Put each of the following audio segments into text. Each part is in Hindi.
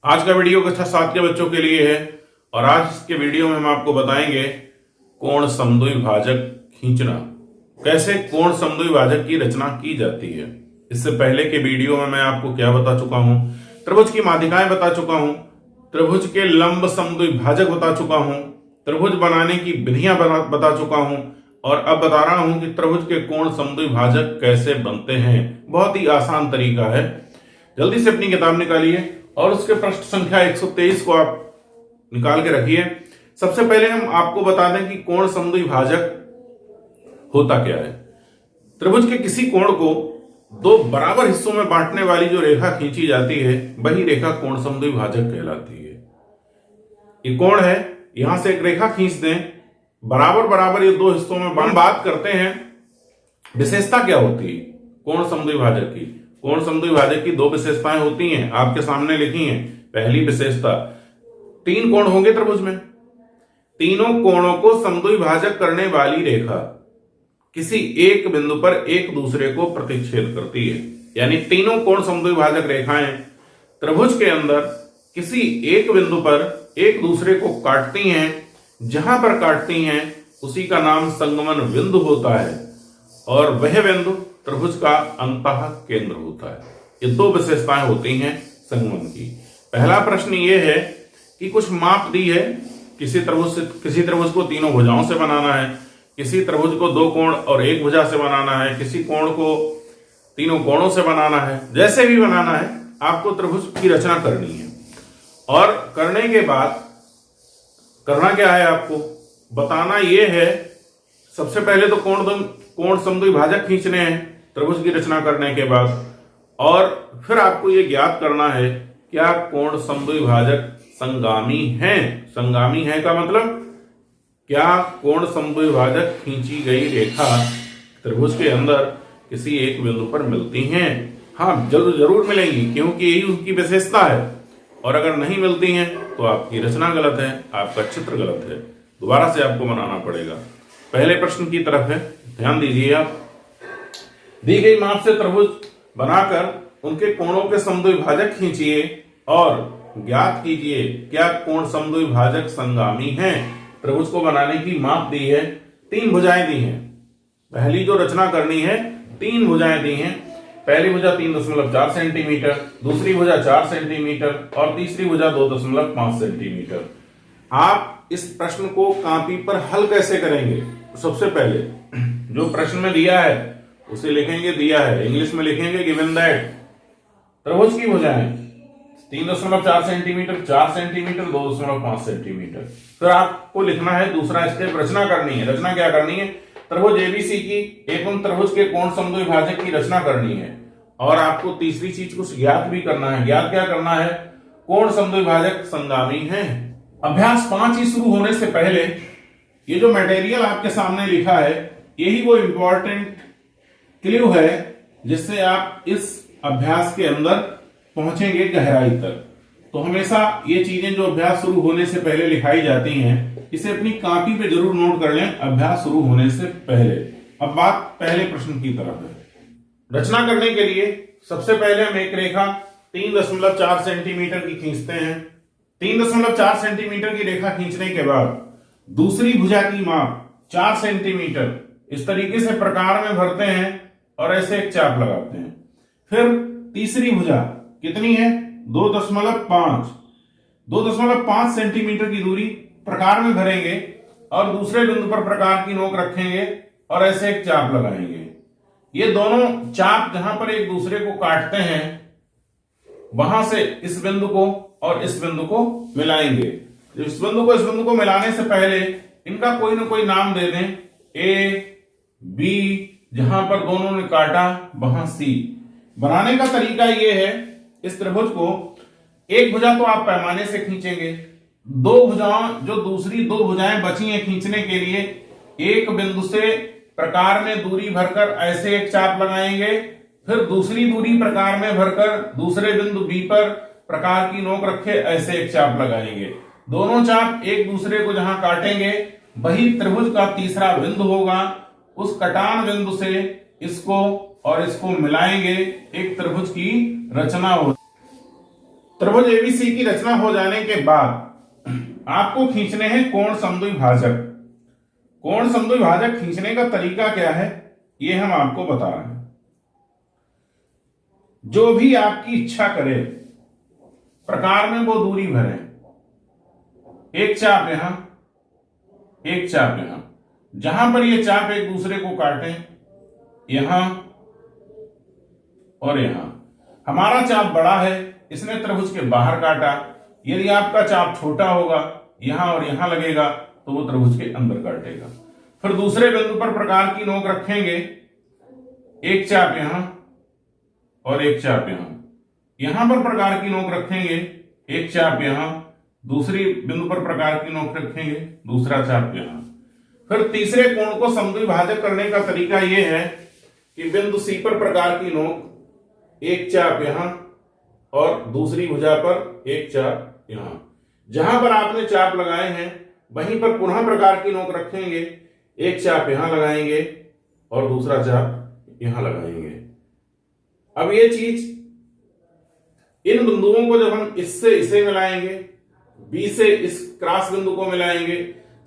आज का वीडियो कक्षा 7 के बच्चों के लिए है और आज के वीडियो में हम आपको बताएंगे कोण समद्विभाजक खींचना, कैसे कोण समद्विभाजक की रचना की जाती है। इससे पहले के वीडियो में मैं आपको क्या बता चुका हूं, त्रिभुज की माध्यिकाएं बता चुका हूं, त्रिभुज के लंब समद्विभाजक बता चुका हूं, त्रिभुज बनाने की विधियां बता चुका हूं और अब बता रहा हूं कि त्रिभुज के कोण समद्विभाजक कैसे बनते हैं। बहुत ही आसान तरीका है। जल्दी से अपनी किताब निकालिए और उसके पृष्ठ संख्या 123 को आप निकाल के रखिए। सबसे पहले हम आपको बता दें कि कोण समद्विभाजक होता क्या है। त्रिभुज के किसी कोण को दो बराबर हिस्सों में बांटने वाली जो रेखा खींची जाती है वही रेखा कोण समद्विभाजक कहलाती है। ये कोण है, यहां से एक रेखा खींच दें, बराबर बराबर ये दो हिस्सों में बात करते हैं। विशेषता क्या होती है कोण समद्विभाजक की? कोण समद्विभाजक की दो विशेषताएं होती हैं, आपके सामने लिखी हैं। पहली विशेषता, तीन कोण होंगे त्रिभुज में, तीनों कोणों को समद्विभाजक करने वाली रेखा किसी एक बिंदु पर एक दूसरे को प्रतिच्छेद करती है। यानी तीनों कोण समद्विभाजक रेखाएं त्रिभुज के अंदर किसी एक बिंदु पर एक दूसरे को काटती हैं। जहां पर काटती हैं उसी का नाम संगमन बिंदु होता है और वह बिंदु त्रिभुज का अंतः केंद्र होता है। ये दो विशेषताएं होती हैं संगमन की। पहला प्रश्न ये है कि कुछ माप दी है, किसी त्रिभुज को तीनों भुजाओं से बनाना है, किसी त्रिभुज को दो कोण और एक भुजा से बनाना है, किसी कोण को तीनों कोणों से बनाना है। जैसे भी बनाना है आपको त्रिभुज की रचना करनी है और करने के बाद करना क्या है, आपको बताना यह है। सबसे पहले तो कोण समद्विभाजक खींचने हैं त्रिभुज की रचना करने के बाद, और फिर आपको यह ज्ञात करना है क्या कोण समद्विभाजक संगामी हैं। संगामी है का मतलब क्या कोण समद्विभाजक खींची गई रेखा त्रिभुज के अंदर किसी एक बिंदु पर मिलती हैं। हाँ, जरूर मिलेंगी, क्योंकि यही उसकी विशेषता है। और अगर नहीं मिलती हैं तो आपकी रचना गलत है, आपका चित्र गलत है, दोबारा से आपको बनाना पड़ेगा। पहले प्रश्न की तरफ है, ध्यान दीजिए। आप दी गई माप से त्रिभुज बनाकर उनके कोणों के समद्विभाजक खींचिए और ज्ञात कीजिए क्या कोण समद्विभाजक संगामी हैं। त्रिभुज को बनाने की माप दी है, तीन भुजाएं दी हैं। पहली जो रचना करनी है, तीन भुजाएं दी हैं। पहली भुजा 3.4 सेंटीमीटर, दूसरी भुजा 4 सेंटीमीटर और तीसरी भुजा 2.5 सेंटीमीटर। आप इस प्रश्न को कॉपी पर हल कैसे करेंगे? सबसे पहले जो प्रश्न में दिया है उसे लिखेंगे, दिया है इंग्लिश में लिखेंगे गिवन दैट त्रिभुज की भुजाएं 3.4 सेंटीमीटर, 4 सेंटीमीटर, 2.5 सेंटीमीटर। फिर आपको लिखना है दूसरा स्टेप, रचना करनी है। रचना क्या करनी है? त्रिभुज एबीसी की एवं त्रिभुज के कोण समद्विभाजक की रचना करनी है। और आपको तीसरी चीज कुछ ज्ञात भी करना है। ज्ञात क्या करना है? कोण समद्विभाजक संगामी हैं। अभ्यास 5 ही शुरू होने से पहले ये जो मटेरियल आपके सामने लिखा है यही वो इंपॉर्टेंट क्लू है जिससे आप इस अभ्यास के अंदर पहुंचेंगे गहराई तक। तो हमेशा ये चीजें जो अभ्यास शुरू होने से पहले लिखाई जाती हैं, इसे अपनी कॉपी पे जरूर नोट कर लें अभ्यास शुरू होने से पहले। अब बात पहले प्रश्न की तरफ है। रचना करने के लिए सबसे पहले हम एक रेखा 3.4 सेंटीमीटर की खींचते हैं। 3.4 सेंटीमीटर की रेखा खींचने के बाद दूसरी भुजा की माप 4 सेंटीमीटर इस तरीके से प्रकार में भरते हैं और ऐसे एक चाप लगाते हैं। फिर तीसरी भुजा कितनी है? 2.5 सेंटीमीटर की दूरी प्रकार में भरेंगे और दूसरे बिंदु पर प्रकार की नोक रखेंगे और ऐसे एक चाप लगाएंगे। ये दोनों चाप जहां पर एक दूसरे को काटते हैं वहां से इस बिंदु को और इस बिंदु को मिलाएंगे। इस बिंदु को मिलाने से पहले इनका कोई ना कोई नाम दे दें। ए, बी, जहां पर दोनों ने काटा वहां सी। बनाने का तरीका यह है, इस त्रिभुज को एक भुजा तो आप पैमाने से खींचेंगे, दो भुजाएं जो दूसरी दो भुजाएं बची हैं खींचने के लिए एक बिंदु से प्रकार में दूरी भरकर ऐसे एक चाप लगाएंगे। फिर दूसरी दूरी प्रकार में भरकर दूसरे बिंदु बी पर प्रकार की नोक रखे ऐसे एक चाप लगाएंगे। दोनों चाप एक दूसरे को जहां काटेंगे वही त्रिभुज का तीसरा बिंदु होगा। उस कटान बिंदु से इसको और इसको मिलाएंगे, एक त्रिभुज की रचना होगी। त्रिभुज एबीसी की रचना हो जाने के बाद आपको खींचने हैं कोण समद्विभाजक। कोण समद्विभाजक खींचने का तरीका क्या है ये हम आपको बता रहे हैं। जो भी आपकी इच्छा करे प्रकार में वो दूरी भरें। एक चाप यहां, एक चाप यहां, जहां पर ये चाप एक दूसरे को काटें, यहां और यहां। हमारा चाप बड़ा है, इसने त्रिभुज के बाहर काटा। यदि आपका चाप छोटा होगा, यहां और यहां लगेगा, तो वो त्रिभुज के अंदर काटेगा। फिर दूसरे बिंदु पर प्रकार की नोक रखेंगे, एक चाप यहां और एक चाप यहां। यहां पर प्रकार की नोक रखेंगे, एक चाप यहां, दूसरी बिंदु पर प्रकार की नोक रखेंगे, दूसरा चाप यहां। फिर तीसरे कोण को समद्विभाजक करने का तरीका यह है कि बिंदु सी पर प्रकार की नोक, एक चाप यहां और दूसरी भुजा पर एक चाप यहां। जहां पर आपने चाप लगाए हैं वहीं पर पुनः प्रकार की नोक रखेंगे, एक चाप यहां लगाएंगे और दूसरा चाप यहां लगाएंगे। अब ये चीज, इन बिंदुओं को जब हम इससे इसे मिलाएंगे, बी से इस क्रॉस बिंदु को मिलाएंगे,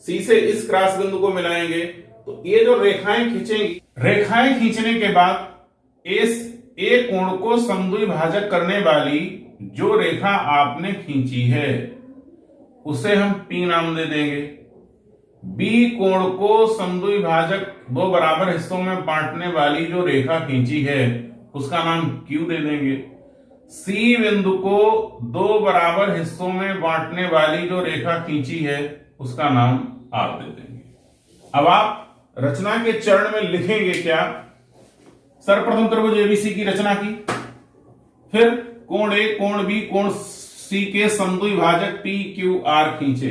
सी से इस क्रॉस बिंदु को मिलाएंगे, तो ये जो रेखाएं खींचेंगी, रेखाएं खींचने के बाद इस एक कोण को समद्विभाजक करने वाली जो रेखा आपने खींची है उसे हम P नाम दे देंगे। बी कोण को समद्विभाजक दो बराबर हिस्सों में बांटने वाली जो रेखा खींची है उसका नाम Q दे देंगे। सी बिंदु को दो बराबर हिस्सों में बांटने वाली जो रेखा खींची है उसका नाम R दे देंगे। अब आप रचना के चरण में लिखेंगे क्या? सर्वप्रथम त्रिभुज एबीसी की रचना की, फिर कोण ए, कोण बी, कोण सी के समद्विभाजक पी क्यू आर खींचे।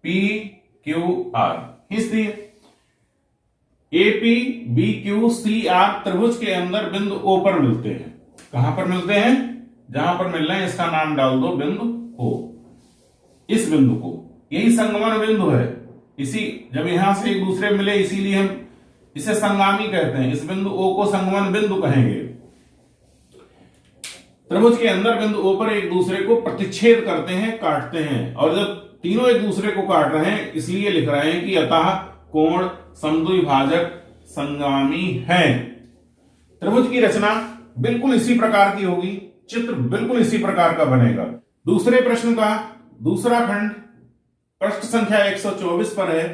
पी क्यू आर खींच दिए। AP B Q C R त्रिभुज के अंदर बिंदु ओ पर मिलते हैं। कहां पर मिलते हैं? जहां पर मिल रहे हैं इसका नाम डाल दो बिंदु ओ। इस बिंदु को, यही संगमन बिंदु है। इसी, जब यहां से एक दूसरे मिले इसीलिए हम इसे संगामी कहते हैं। इस बिंदु ओ को संगमन बिंदु कहेंगे। त्रिभुज के अंदर बिंदु ओ पर एक दूसरे को प्रतिच्छेद करते हैं, काटते हैं। और जब तीनों एक दूसरे को काट रहे हैं इसलिए लिख रहे हैं कि अतः कोण समद्विभाजक संगामी है। त्रिभुज की रचना बिल्कुल इसी प्रकार की होगी, चित्र बिल्कुल इसी प्रकार का बनेगा। दूसरे प्रश्न का दूसरा खंड पृष्ठ संख्या 124 पर है।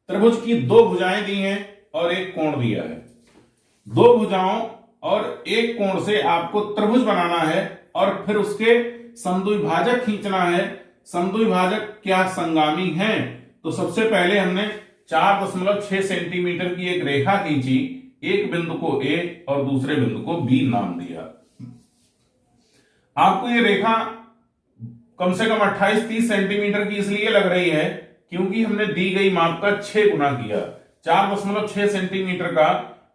त्रिभुज की दो भुजाएं दी हैं और एक कोण दिया है। दो भुजाओं और एक कोण से आपको त्रिभुज बनाना है और फिर उसके समद्विभाजक खींचना है। समद्विभाजक क्या संगामी हैं? तो सबसे पहले हमने 4.6 सेंटीमीटर की एक रेखा खींची, एक बिंदु को ए और दूसरे बिंदु को बी नाम दिया। आपको ये रेखा कम से कम 28-30 सेंटीमीटर की इसलिए लग रही है क्योंकि हमने दी गई माप का 6 गुना किया। 4.6 सेंटीमीटर का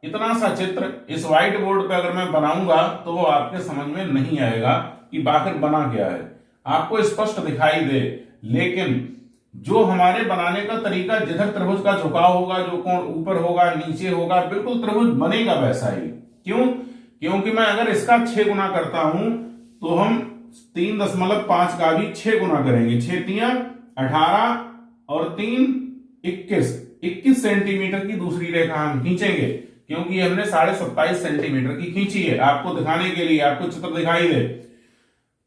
इतना सा चित्र इस व्हाइट बोर्ड पे अगर मैं बनाऊंगा तो वो आपके समझ में नहीं आएगा कि आखिर बना क्या है। आपको स्पष्ट दिखाई दे, लेकिन जो हमारे बनाने का तरीका, जिधर त्रिभुज का झुकाव होगा, जो कोण ऊपर होगा नीचे होगा, बिल्कुल त्रिभुज बनेगा वैसा ही। क्यों? क्योंकि मैं अगर इसका 6 गुना करता हूं तो हम 3.5 का भी 6 गुना करेंगे। 6 तियां 18 और 3 21 सेंटीमीटर की दूसरी रेखा हम खींचेंगे क्योंकि हमने 27.5 सेंटीमीटर की खींची है। आपको दिखाने के लिए, आपको चित्र दिखाई दे।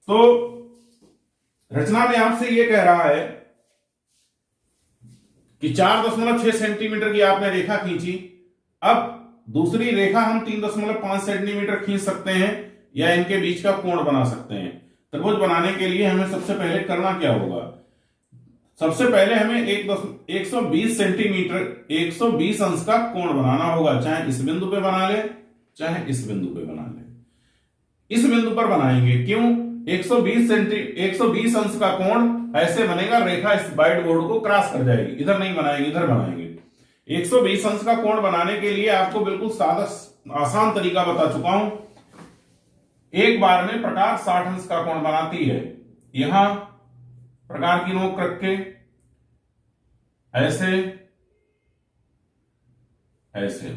तो रचना में आपसे यह कह रहा है कि 4.6 सेंटीमीटर की आपने रेखा खींची। अब दूसरी रेखा हम 3.5 सेंटीमीटर खींच सकते हैं या इनके बीच का कोण बना सकते हैं। त्रिभुज बनाने के लिए हमें सबसे पहले करना क्या होगा? सबसे पहले हमें 120 सेंटीमीटर 120 अंश का कोण बनाना होगा। चाहे इस बिंदु पे बना ले, चाहे इस बिंदु पे बना ले। इस बिंदु पर बनाएंगे। क्यों? 120 अंश का कोण ऐसे बनेगा, रेखा इस व्हाइट बोर्ड को क्रॉस कर जाएगी। इधर नहीं बनाएंगे, इधर बनाएंगे। 120 अंश का कोण बनाने के लिए आपको बिल्कुल सादा आसान तरीका बता चुका हूं। एक बार में प्रकार 60 अंश का कोण बनाती है। यहां प्रकार की नोक रख के ऐसे ऐसे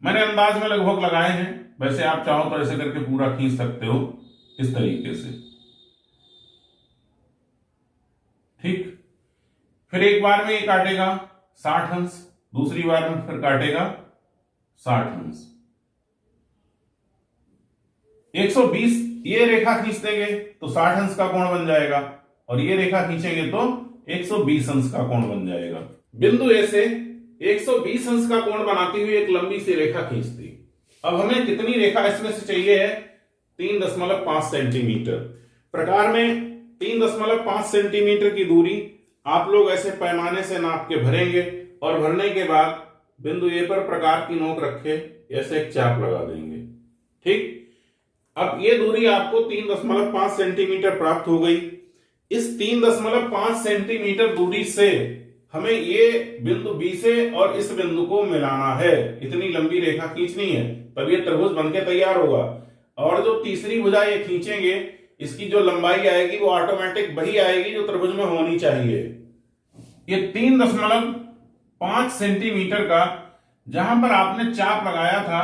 मैंने अंदाज में लगभग लगाए हैं। वैसे आप चाहो तो ऐसे करके पूरा खींच सकते हो, इस तरीके से। ठीक। फिर एक बार में ये काटेगा 60 अंश, दूसरी बार में फिर काटेगा 60 अंश। 120 ये रेखा खींच देंगे तो 60 अंश का कोण बन जाएगा, और ये रेखा खींचेंगे तो 120 अंश का कोण बन जाएगा। बिंदु ए से 120 अंश का कोण बनाती हुई एक लंबी सी रेखा खींचती। अब हमें कितनी रेखा इसमें से चाहिए है? 3.5 सेंटीमीटर। प्रकार में 3.5 सेंटीमीटर की दूरी आप लोग ऐसे पैमाने से नाप के भरेंगे, और भरने के बाद बिंदु ए पर प्रकार की नोक रखे ऐसे एक चाप लगा देंगे। ठीक। अब ये दूरी आपको 3.5 सेंटीमीटर प्राप्त हो गई। इस 3.5 सेंटीमीटर दूरी से हमें ये बिंदु बी से और इस बिंदु को मिलाना है। इतनी लंबी रेखा खींचनी है, तब ये त्रिभुज बनके तैयार होगा। और जो तीसरी भुजा ये खींचेंगे, इसकी जो लंबाई आएगी वो ऑटोमेटिक वही आएगी जो त्रिभुज में होनी चाहिए। ये 3.5 सेंटीमीटर का जहां पर आपने चाप लगाया था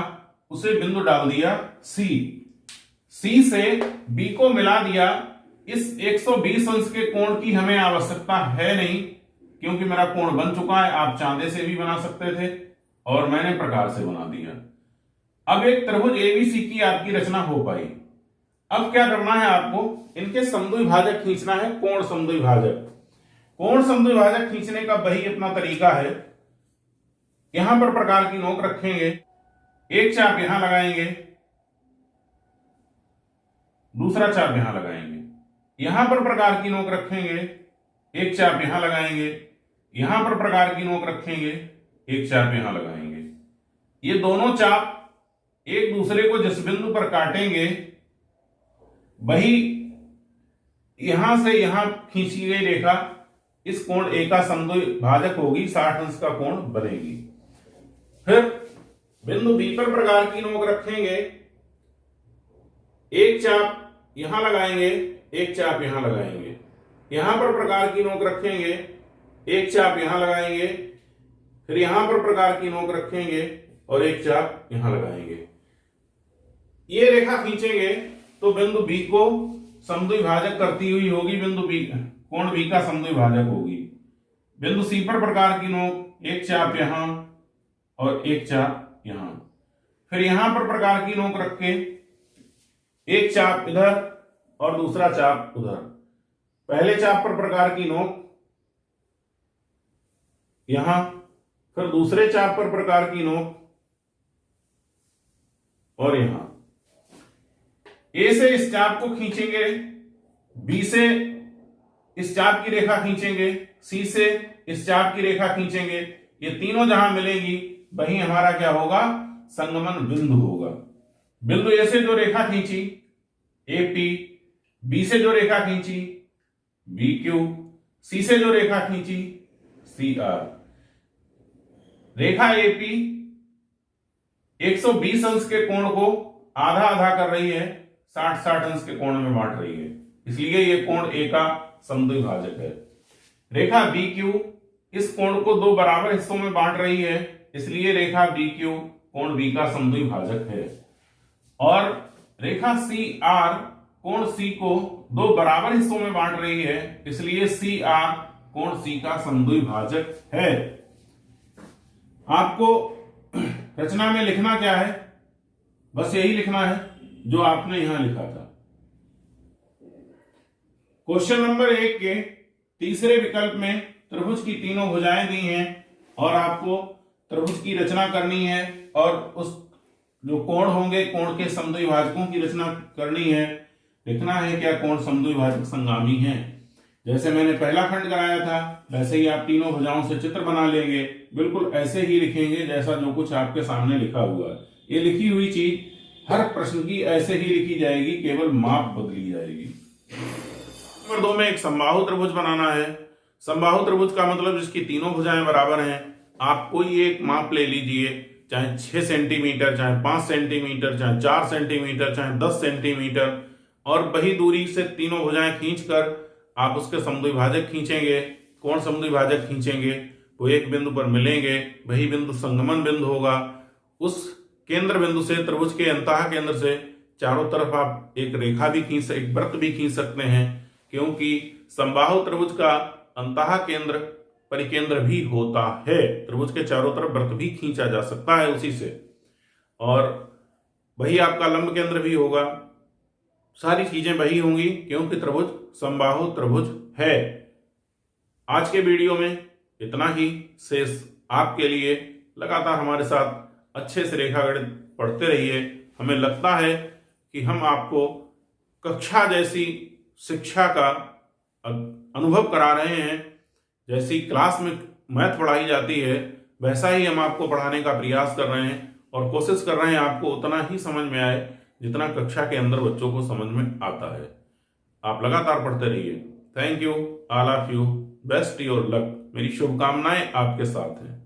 उसे बिंदु डाल दिया सी से बी को मिला दिया। इस 120 अंश के कोण की हमें आवश्यकता है नहीं, क्योंकि मेरा कोण बन चुका है। आप चांदे से भी बना सकते थे और मैंने प्रकार से बना दिया। अब एक त्रिभुज एबीसी की आपकी रचना हो पाई। अब क्या करना है आपको? इनके समद्विभाजक खींचना है, कोण समद्विभाजक। कोण समद्विभाजक खींचने का वही अपना तरीका है। यहां पर प्रकार की नोक रखेंगे, एक चाप यहां लगाएंगे, दूसरा चाप यहां लगाएंगे। यहां पर प्रकार की नोक रखेंगे, एक चाप यहां लगाएंगे, यहां पर प्रकार की नोक रखेंगे, एक चाप यहां लगाएंगे। ये दोनों चाप एक दूसरे को जिस बिंदु पर काटेंगे वही यहां से यहां खींची गई रेखा इस कोण ए का समद्विभाजक होगी, 60 अंश का कोण बनेगी। फिर बिंदु बी पर प्रकार की नोक रखेंगे, एक चाप यहां लगाएंगे, एक चाप यहां लगाएंगे। यहां पर प्रकार की नोक रखेंगे, एक चाप यहां लगाएंगे, फिर यहां पर प्रकार की नोक रखेंगे और एक चाप यहां लगाएंगे। ये रेखा खींचेंगे तो बिंदु बी को समद्विभाजक करती हुई होगी, बिंदु बी कोण बी का समद्विभाजक होगी। बिंदु सी पर प्रकार की नोक, एक चाप यहां और एक चाप यहां। फिर यहां पर प्रकार की नोक रख के एक चाप इधर और दूसरा चाप उधर। पहले चाप पर प्रकार की नोक यहां, फिर दूसरे चाप पर प्रकार की नोक और यहां। ए से इस चाप को खींचेंगे, बी से इस चाप की रेखा खींचेंगे, सी से इस चाप की रेखा खींचेंगे। ये तीनों जहां मिलेंगी वही हमारा क्या होगा? संगमन बिंदु होगा। बिंदु ए से जो रेखा खींची एपी, बी से जो रेखा खींची बीक्यू, सी से जो रेखा खींची सीआर। रेखा एपी 120 अंश के कोण को आधा आधा कर रही है, 60-60 अंश के कोण में बांट रही है, इसलिए यह कोण ए का समद्विभाजक है। रेखा बी क्यू इस कोण को दो बराबर हिस्सों में बांट रही है, इसलिए रेखा बी क्यू कोण बी का समद्विभाजक है। और रेखा सी आर कोण सी को दो बराबर हिस्सों में बांट रही है, इसलिए सी आर कोण सी का समद्विभाजक है। आपको रचना में लिखना क्या है? बस यही लिखना है जो आपने यहां लिखा था। क्वेश्चन नंबर 1 के तीसरे विकल्प में त्रिभुज की तीनों भुजाएं दी हैं और आपको त्रिभुज की रचना करनी है और उस जो कोण होंगे कोण के समद्विभाजकों की रचना करनी है। लिखना है क्या? कोण समद्विभाजक संगामी हैं। जैसे मैंने पहला खंड कराया था वैसे ही आप तीनों भुजाओं से चित्र बना लेंगे, बिल्कुल ऐसे ही लिखेंगे जैसा जो कुछ आपके सामने लिखा हुआ है। ये लिखी हुई चीज हर प्रश्न की ऐसे ही लिखी जाएगी, केवल माप बदली जाएगी। नंबर 2 में एक समबाहु त्रिभुज बनाना है। समबाहु त्रिभुज का मतलब जिसकी तीनों भुजाएं बराबर हैं। आप कोई एक माप ले लीजिए, चाहे 6 सेंटीमीटर, चाहे 5 सेंटीमीटर, चाहे 4 सेंटीमीटर, चाहे 10 सेंटीमीटर, और वही दूरी से तीनों भुजाएं खींचकर आप उसके समद्विभाजक खींचेंगे, कोण समद्विभाजक खींचेंगे, वो एक बिंदु पर मिलेंगे, वही बिंदु संगमन बिंदु होगा। उस केंद्र बिंदु से त्रिभुज के अंतः केंद्र से चारों तरफ आप एक रेखा भी खींच, एक वृत्त भी खींच सकते हैं, क्योंकि समबाहु त्रिभुज का अंतः केंद्र परिकेंद्र भी होता है। त्रिभुज के चारों तरफ वृत्त भी खींचा जा सकता है उसी से, और वही आपका लंब केंद्र भी होगा। सारी चीजें वही होंगी क्योंकि त्रिभुज समबाहु त्रिभुज है। आज के वीडियो में इतना ही। शेष आपके लिए लगातार हमारे साथ अच्छे से रेखागणित पढ़ते रहिए। हमें लगता है कि हम आपको कक्षा जैसी शिक्षा का अनुभव करा रहे हैं। जैसी क्लास में मैथ पढ़ाई जाती है वैसा ही हम आपको पढ़ाने का प्रयास कर रहे हैं और कोशिश कर रहे हैं आपको उतना ही समझ में आए जितना कक्षा के अंदर बच्चों को समझ में आता है। आप लगातार पढ़ते रहिए। Thank you, all of you, best your luck. मेरी शुभकामनाएं आपके साथ हैं।